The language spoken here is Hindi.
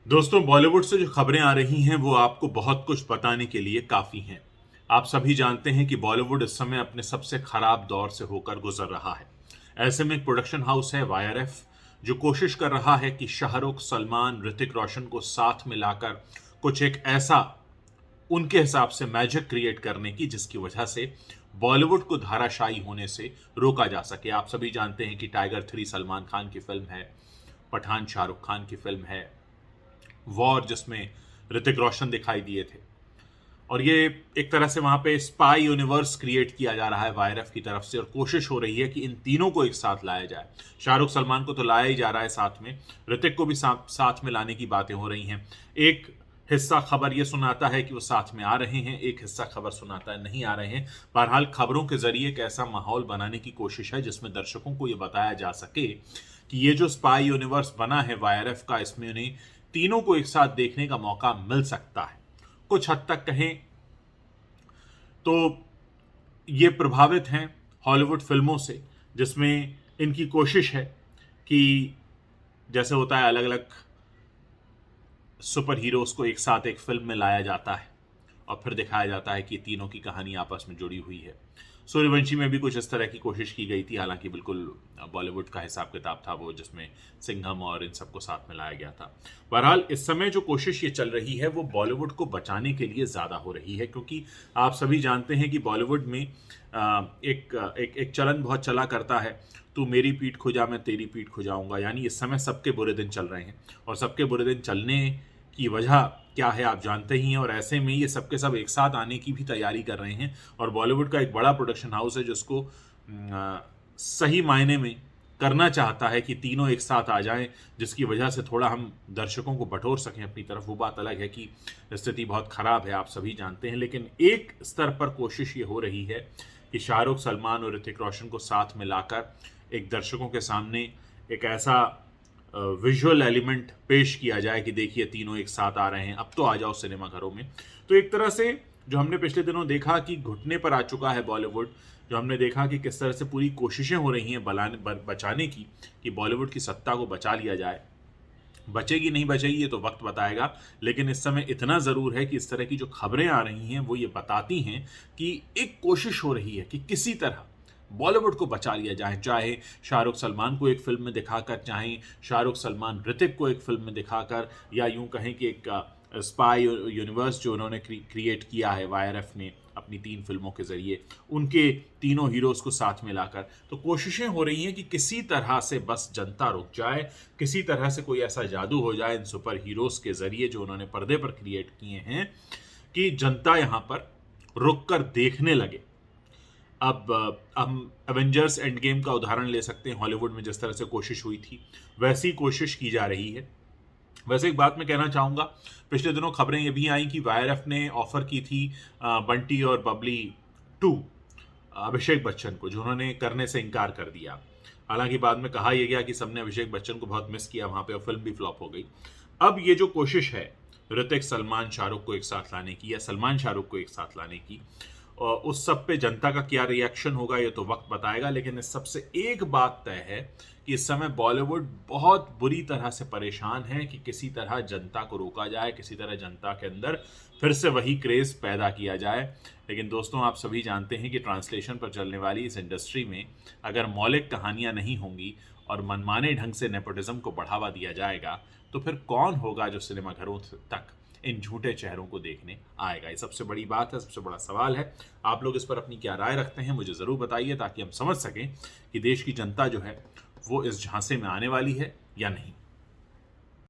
दोस्तों, बॉलीवुड से जो खबरें आ रही हैं वो आपको बहुत कुछ बताने के लिए काफ़ी हैं। आप सभी जानते हैं कि बॉलीवुड इस समय अपने सबसे खराब दौर से होकर गुजर रहा है। ऐसे में एक प्रोडक्शन हाउस है वाईआरएफ, जो कोशिश कर रहा है कि शाहरुख, सलमान, ऋतिक रोशन को साथ मिलाकर कुछ एक ऐसा उनके हिसाब से मैजिक क्रिएट करने की, जिसकी वजह से बॉलीवुड को धाराशायी होने से रोका जा सके। आप सभी जानते हैं कि टाइगर 3 सलमान खान की फिल्म है, पठान शाहरुख खान की फिल्म है, वॉर जिसमें ऋतिक रोशन दिखाई दिए थे, और ये एक तरह से वहां पे स्पाई यूनिवर्स क्रिएट किया जा रहा है वाईआरएफ की तरफ से, और कोशिश हो रही है कि इन तीनों को एक साथ लाया जाए। शाहरुख सलमान को तो लाया ही जा रहा है साथ में, ऋतिक को भी साथ में लाने की बातें हो रही हैं। एक हिस्सा खबर ये सुनाता है कि वो साथ में आ रहे हैं, एक हिस्सा खबर सुनाता है नहीं आ रहे हैं। बहरहाल खबरों के जरिए एक ऐसा माहौल बनाने की कोशिश है जिसमें दर्शकों को ये बताया जा सके कि ये जो स्पाई यूनिवर्स बना है वाईआरएफ का, इसमें उन्हें तीनों को एक साथ देखने का मौका मिल सकता है। कुछ हद तक कहें तो ये प्रभावित हैं हॉलीवुड फिल्मों से, जिसमें इनकी कोशिश है कि जैसे होता है अलग अलग सुपर हीरोज को एक साथ एक फिल्म में लाया जाता है और फिर दिखाया जाता है कि तीनों की कहानी आपस में जुड़ी हुई है। सूर्यवंशी में भी कुछ इस तरह की कोशिश की गई थी, हालांकि बिल्कुल बॉलीवुड का हिसाब किताब था वो, जिसमें सिंघम और इन सबको साथ में लाया गया था। बहरहाल इस समय जो कोशिश ये चल रही है वो बॉलीवुड को बचाने के लिए ज़्यादा हो रही है, क्योंकि आप सभी जानते हैं कि बॉलीवुड में एक चलन बहुत चला करता है, तू मेरी पीठ खुजा मैं तेरी पीठ खुजाऊंगा। यानी इस समय सबके बुरे दिन चल रहे हैं, और सबके बुरे दिन चलने की वजह क्या है आप जानते ही हैं। और ऐसे में ये सबके सब एक साथ आने की भी तैयारी कर रहे हैं, और बॉलीवुड का एक बड़ा प्रोडक्शन हाउस है जिसको सही मायने में करना चाहता है कि तीनों एक साथ आ जाएं, जिसकी वजह से थोड़ा हम दर्शकों को बटोर सकें अपनी तरफ। वो बात अलग है कि स्थिति बहुत खराब है, आप सभी जानते हैं, लेकिन एक स्तर पर कोशिश ये हो रही है कि शाहरुख, सलमान और ऋतिक रोशन को साथ में लाकर एक दर्शकों के सामने एक ऐसा विजुअल एलिमेंट पेश किया जाए कि देखिए तीनों एक साथ आ रहे हैं, अब तो आ जाओ सिनेमा घरों में। तो एक तरह से जो हमने पिछले दिनों देखा कि घुटने पर आ चुका है बॉलीवुड, जो हमने देखा कि किस तरह से पूरी कोशिशें हो रही हैं बचाने की, कि बॉलीवुड की सत्ता को बचा लिया जाए। बचेगी नहीं बचेगी ये तो वक्त बताएगा, लेकिन इस समय इतना ज़रूर है कि इस तरह की जो खबरें आ रही हैं वो ये बताती हैं कि एक कोशिश हो रही है कि किसी तरह बॉलीवुड को बचा लिया जाए, चाहे शाहरुख सलमान को एक फिल्म में दिखाकर, चाहे शाहरुख सलमान ऋतिक को एक फिल्म में दिखाकर, या यूं कहें कि एक स्पाई यूनिवर्स जो उन्होंने क्रिएट किया है वाईआरएफ ने अपनी 3 फिल्मों के जरिए, उनके तीनों हीरोज़ को साथ मिलाकर। तो कोशिशें हो रही हैं कि किसी तरह से बस जनता रुक जाए, किसी तरह से कोई ऐसा जादू हो जाए इन सुपर हीरोज़ के जरिए जो उन्होंने पर्दे पर क्रिएट किए हैं, कि जनता यहाँ पर रुक कर देखने लगे। अब हम एवेंजर्स एंड गेम का उदाहरण ले सकते हैं। हॉलीवुड में जिस तरह से कोशिश हुई थी, वैसी कोशिश की जा रही है। वैसे एक बात मैं कहना चाहूँगा, पिछले दिनों खबरें ये भी आई कि वाईआरएफ ने ऑफर की थी बंटी और बबली 2 अभिषेक बच्चन को, जो उन्होंने करने से इनकार कर दिया। हालांकि बाद में कहा यह गया कि सबने अभिषेक बच्चन को बहुत मिस किया वहाँ पे, और फिल्म भी फ्लॉप हो गई। अब ये जो कोशिश है ऋतिक, सलमान, शाहरुख को एक साथ लाने की, या सलमान शाहरुख को एक साथ लाने की, और उस सब पे जनता का क्या रिएक्शन होगा ये तो वक्त बताएगा। लेकिन इस सबसे एक बात तय है कि इस समय बॉलीवुड बहुत बुरी तरह से परेशान है कि किसी तरह जनता को रोका जाए, किसी तरह जनता के अंदर फिर से वही क्रेज़ पैदा किया जाए। लेकिन दोस्तों, आप सभी जानते हैं कि ट्रांसलेशन पर चलने वाली इस इंडस्ट्री में अगर मौलिक कहानियाँ नहीं होंगी और मनमाने ढंग से नेपोटिज्म को बढ़ावा दिया जाएगा, तो फिर कौन होगा जो सिनेमा घरों तक इन झूठे चेहरों को देखने आएगा। ये सबसे बड़ी बात है, सबसे बड़ा सवाल है। आप लोग इस पर अपनी क्या राय रखते हैं मुझे ज़रूर बताइए, ताकि हम समझ सकें कि देश की जनता जो है वो इस झांसे में आने वाली है या नहीं।